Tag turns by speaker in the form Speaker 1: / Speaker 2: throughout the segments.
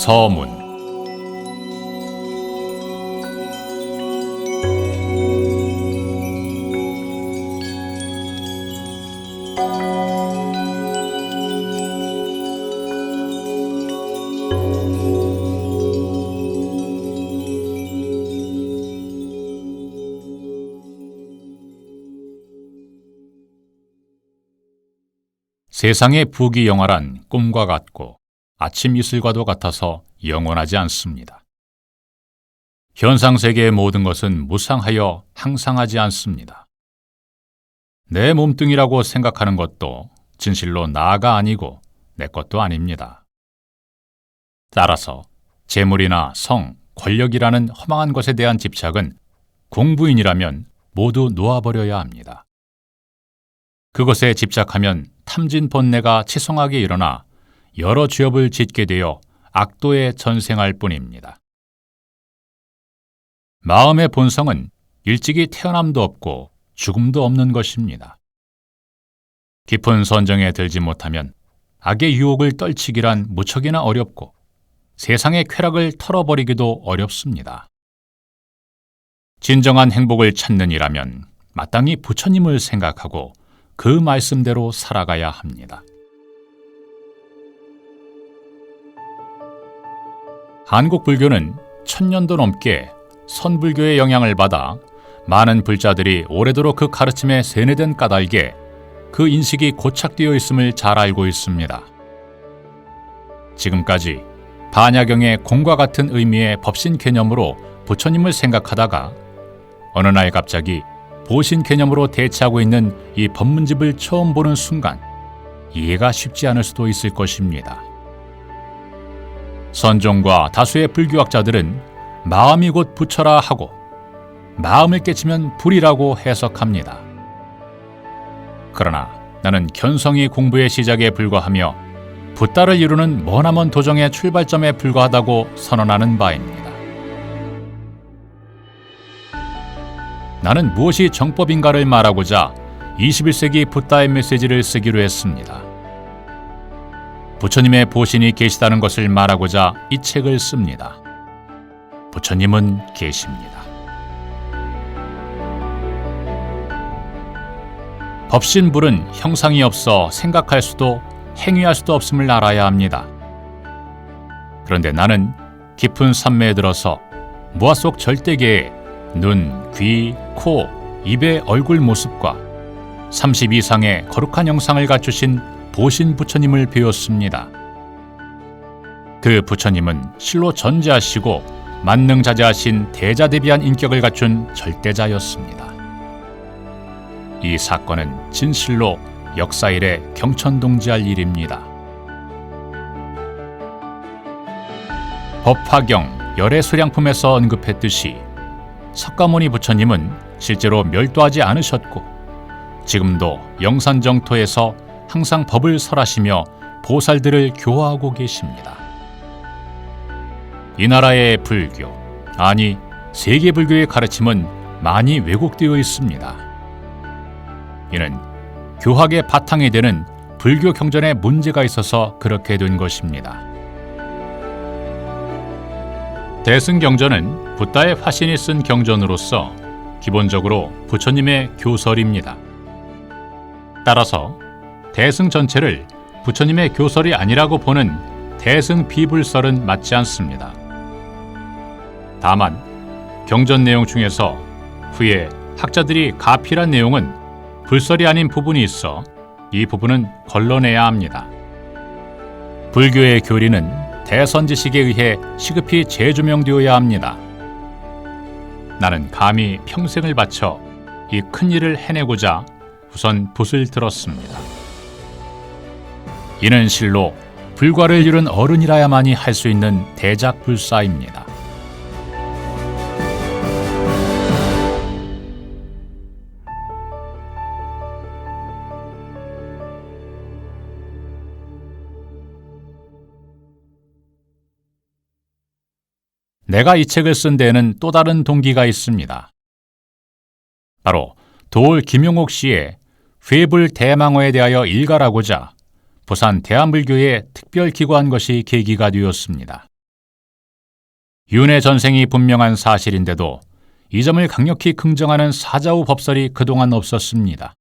Speaker 1: 서문. 세상의 부귀영화란 꿈과 같고 아침 이슬과도 같아서 영원하지 않습니다. 현상세계의 모든 것은 무상하여 항상하지 않습니다. 내 몸뚱이라고 생각하는 것도 진실로 나가 아니고 내 것도 아닙니다. 따라서 재물이나 성, 권력이라는 허망한 것에 대한 집착은 공부인이라면 모두 놓아버려야 합니다. 그것에 집착하면 탐진 본내가 치성하게 일어나 여러 죄업을 짓게 되어 악도에 전생할 뿐입니다. 마음의 본성은 일찍이 태어남도 없고 죽음도 없는 것입니다. 깊은 선정에 들지 못하면 악의 유혹을 떨치기란 무척이나 어렵고 세상의 쾌락을 털어버리기도 어렵습니다. 진정한 행복을 찾는 이라면 마땅히 부처님을 생각하고 그 말씀대로 살아가야 합니다. 한국 불교는 1000년도 넘게 선불교의 영향을 받아 많은 불자들이 오래도록 그 가르침에 세뇌된 까닭에 그 인식이 고착되어 있음을 잘 알고 있습니다. 지금까지 반야경의 공과 같은 의미의 법신 개념으로 부처님을 생각하다가 어느 날 갑자기 보신 개념으로 대체하고 있는 이 법문집을 처음 보는 순간 이해가 쉽지 않을 수도 있을 것입니다. 선종과 다수의 불교학자들은 마음이 곧 부처라 하고 마음을 깨치면 불이라고 해석합니다. 그러나 나는 견성이 공부의 시작에 불과하며 붓다를 이루는 머나먼 도정의 출발점에 불과하다고 선언하는 바입니다. 나는 무엇이 정법인가를 말하고자 21세기 붓다의 메시지를 쓰기로 했습니다. 부처님의 보신이 계시다는 것을 말하고자 이 책을 씁니다. 부처님은 계십니다. 법신불은 형상이 없어 생각할 수도 행위할 수도 없음을 알아야 합니다. 그런데 나는 깊은 산매에 들어서 무아 속 절대계에 눈, 귀, 코, 입의 얼굴 모습과 30 이상의 거룩한 형상을 갖추신 보신 부처님을 배웠습니다. 그 부처님은 실로 전지하시고 만능자재하신 대자대비한 인격을 갖춘 절대자였습니다. 이 사건은 진실로 역사 이래 경천동지할 일입니다. 법화경 열애수량품에서 언급했듯이 석가모니 부처님은 실제로 멸도하지 않으셨고 지금도 영산정토에서 항상 법을 설하시며 보살들을 교화하고 계십니다. 이 나라의 불교, 아니 세계 불교의 가르침은 많이 왜곡되어 있습니다. 이는 교학의 바탕이 되는 불교 경전에 문제가 있어서 그렇게 된 것입니다. 대승경전은 붓다의 화신이 쓴 경전으로서 기본적으로 부처님의 교설입니다. 따라서 대승 전체를 부처님의 교설이 아니라고 보는 대승 비불설은 맞지 않습니다. 다만 경전 내용 중에서 후에 학자들이 가필한 내용은 불설이 아닌 부분이 있어 이 부분은 걸러내야 합니다. 불교의 교리는 대선지식에 의해 시급히 재조명되어야 합니다. 나는 감히 평생을 바쳐 이 큰일을 해내고자 우선 붓을 들었습니다. 이는 실로 불과를 이룬 어른이라야만이 할 수 있는 대작불사입니다. 내가 이 책을 쓴 데에는 또 다른 동기가 있습니다. 바로 도올 김용옥 씨의 회불 대망어에 대하여 일갈하고자 부산 대한불교에 특별 기고한 것이 계기가 되었습니다. 윤회 전생이 분명한 사실인데도 이 점을 강력히 긍정하는 사자후 법설이 그동안 없었습니다.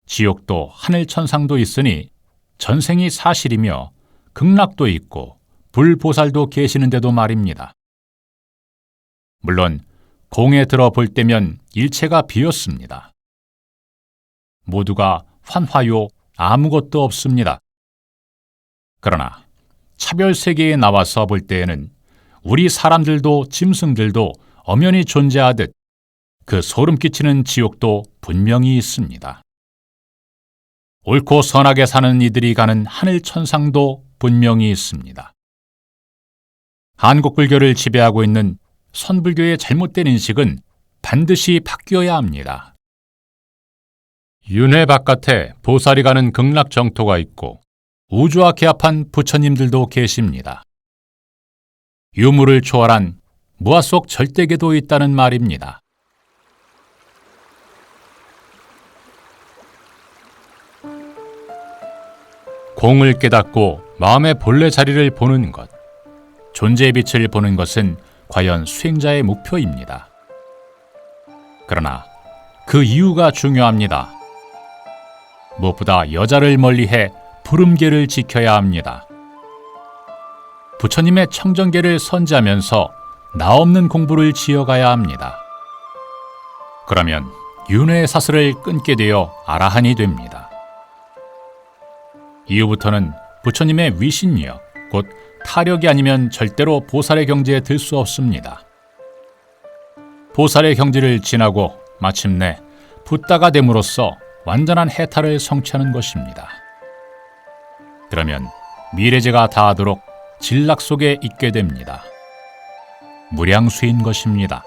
Speaker 1: 지옥도 하늘천상도 있으니 전생이 사실이며 극락도 있고 불보살도 계시는데도 말입니다. 물론 공에 들어볼 때면 일체가 비었습니다. 모두가 환화요 아무것도 없습니다. 그러나 차별세계에 나와서 볼 때에는 우리 사람들도 짐승들도 엄연히 존재하듯 그 소름 끼치는 지옥도 분명히 있습니다. 옳고 선하게 사는 이들이 가는 하늘천상도 분명히 있습니다. 한국 불교를 지배하고 있는 선불교의 잘못된 인식은 반드시 바뀌어야 합니다. 윤회 바깥에 보살이 가는 극락 정토가 있고 우주와 개합한 부처님들도 계십니다. 유무를 초월한 무아 속 절대계도 있다는 말입니다. 공을 깨닫고 마음의 본래 자리를 보는 것, 존재의 빛을 보는 것은 과연 수행자의 목표입니다. 그러나 그 이유가 중요합니다. 무엇보다 여자를 멀리해 부름계를 지켜야 합니다. 부처님의 청정계를 선지하면서 나 없는 공부를 지어가야 합니다. 그러면 윤회의 사슬을 끊게 되어 아라한이 됩니다. 이후부터는 부처님의 위신력, 곧 타력이 아니면 절대로 보살의 경지에 들 수 없습니다. 보살의 경지를 지나고 마침내 붓다가 됨으로써 완전한 해탈을 성취하는 것입니다. 그러면 미래제가 다하도록 진락 속에 있게 됩니다. 무량수인 것입니다.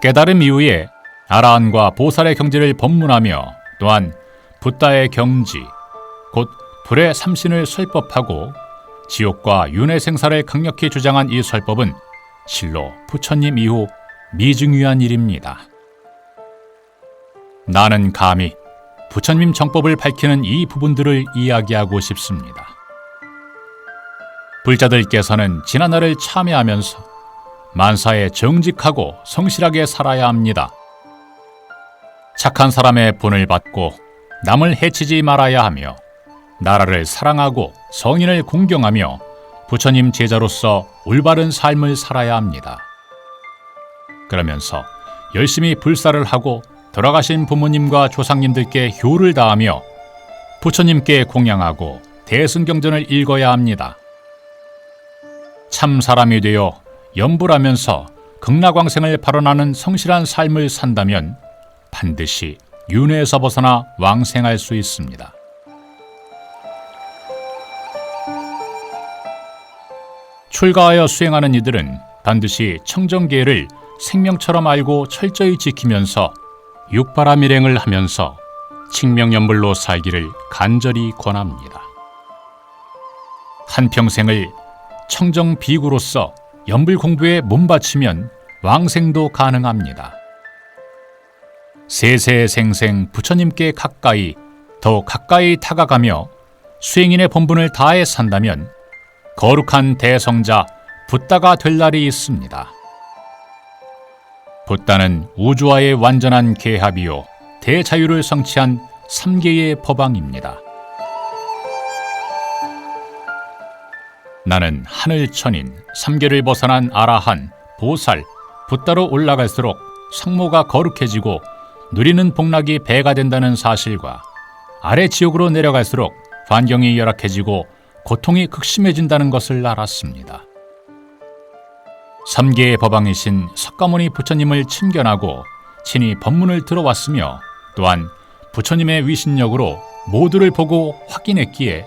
Speaker 1: 깨달음 이후에 아라한과 보살의 경지를 법문하며 또한 붓다의 경지, 곧 불의 삼신을 설법하고 지옥과 윤회 생사를 강력히 주장한 이 설법은 실로 부처님 이후 미중유한 일입니다. 나는 감히 부처님 정법을 밝히는 이 부분들을 이야기하고 싶습니다. 불자들께서는 지난날을 참회하면서 만사에 정직하고 성실하게 살아야 합니다. 착한 사람의 본을 받고 남을 해치지 말아야 하며 나라를 사랑하고 성인을 공경하며 부처님 제자로서 올바른 삶을 살아야 합니다. 그러면서 열심히 불사를 하고 돌아가신 부모님과 조상님들께 효를 다하며 부처님께 공양하고 대승경전을 읽어야 합니다. 참 사람이 되어 염불하면서 극락왕생을 발언하는 성실한 삶을 산다면 반드시 윤회에서 벗어나 왕생할 수 있습니다. 출가하여 수행하는 이들은 반드시 청정계를 생명처럼 알고 철저히 지키면서 육바람 일행을 하면서 칭명연불로 살기를 간절히 권합니다. 한평생을 청정비구로서 연불 공부에 몸바치면 왕생도 가능합니다. 세세생생 부처님께 가까이 더 가까이 다가가며 수행인의 본분을 다해 산다면 거룩한 대성자 붓다가 될 날이 있습니다. 붓다는 우주와의 완전한 계합이요 대자유를 성취한 3계의 법왕입니다. 나는 하늘천인 3계를 벗어난 아라한, 보살, 붓다로 올라갈수록 성모가 거룩해지고 누리는 복락이 배가 된다는 사실과 아래 지옥으로 내려갈수록 환경이 열악해지고 고통이 극심해진다는 것을 알았습니다. 3계의 법왕이신 석가모니 부처님을 친견하고 친히 법문을 들어왔으며 또한 부처님의 위신력으로 모두를 보고 확인했기에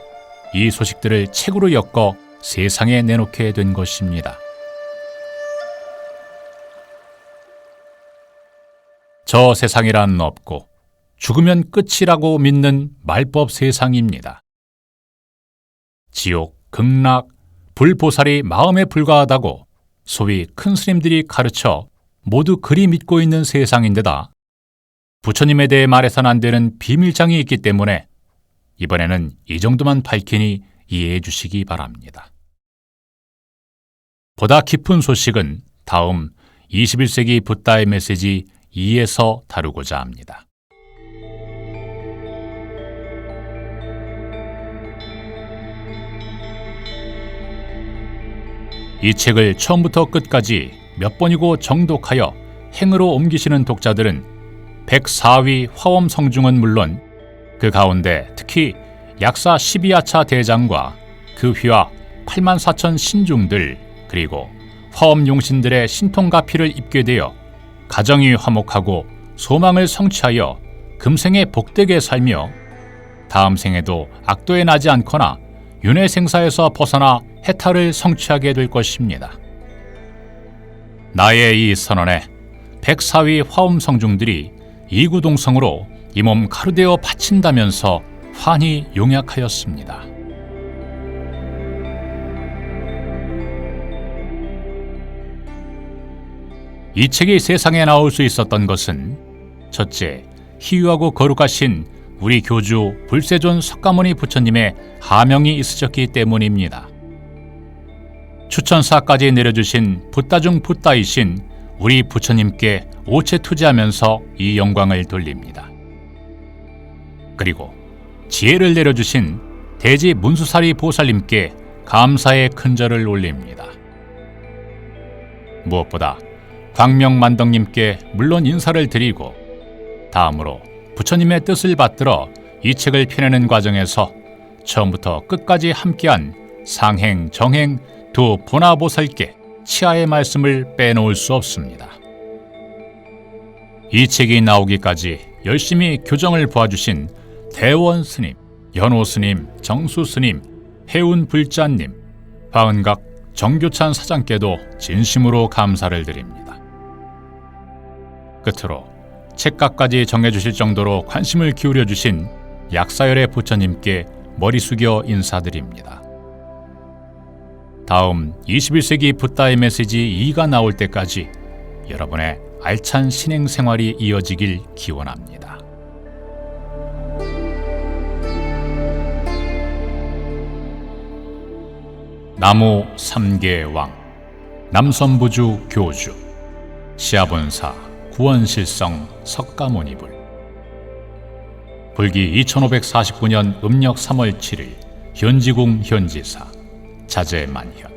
Speaker 1: 이 소식들을 책으로 엮어 세상에 내놓게 된 것입니다. 저 세상이란 없고 죽으면 끝이라고 믿는 말법 세상입니다. 지옥, 극락, 불보살이 마음에 불과하다고 소위 큰 스님들이 가르쳐 모두 그리 믿고 있는 세상인데다 부처님에 대해 말해서는 안 되는 비밀장이 있기 때문에 이번에는 이 정도만 밝히니 이해해 주시기 바랍니다. 보다 깊은 소식은 다음 21세기 붓다의 메시지 2에서 다루고자 합니다. 이 책을 처음부터 끝까지 몇 번이고 정독하여 행으로 옮기시는 독자들은 104위 화엄 성중은 물론 그 가운데 특히 약사 12야차 대장과 그 휘하 84,000 신중들 그리고 화엄 용신들의 신통가피를 입게 되어 가정이 화목하고 소망을 성취하여 금생에 복되게 살며 다음 생에도 악도에 나지 않거나 윤회생사에서 벗어나 해탈을 성취하게 될 것입니다. 나의 이 선언에 104위 화엄 성중들이 이구동성으로 이 몸 가루되어 바친다면서 환히 용약하였습니다. 이 책이 세상에 나올 수 있었던 것은 첫째, 희유하고 거룩하신 우리 교주 불세존 석가모니 부처님의 하명이 있으셨기 때문입니다. 추천사까지 내려주신 붓다 중 붓다이신 우리 부처님께 오체투지하면서 이 영광을 돌립니다. 그리고 지혜를 내려주신 대지 문수사리 보살님께 감사의 큰절을 올립니다. 무엇보다 광명만덕님께 물론 인사를 드리고 다음으로 부처님의 뜻을 받들어 이 책을 펴내는 과정에서 처음부터 끝까지 함께한 상행, 정행 두 보나보살께 치아의 말씀을 빼놓을 수 없습니다. 이 책이 나오기까지 열심히 교정을 보아주신 대원 스님, 연호 스님, 정수 스님, 해운 불자님, 화은각 정교찬 사장께도 진심으로 감사를 드립니다. 끝으로 책가까지 정해주실 정도로 관심을 기울여주신 약사열의 부처님께 머리 숙여 인사드립니다. 다음 21세기 붓다의 메시지 2가 나올 때까지 여러분의 알찬 신행 생활이 이어지길 기원합니다. 나무 3계왕 남선부주 교주 시아본사 구원실성 석가모니불 불기 2549년 음력 3월 7일 현지궁 현지사 자제만현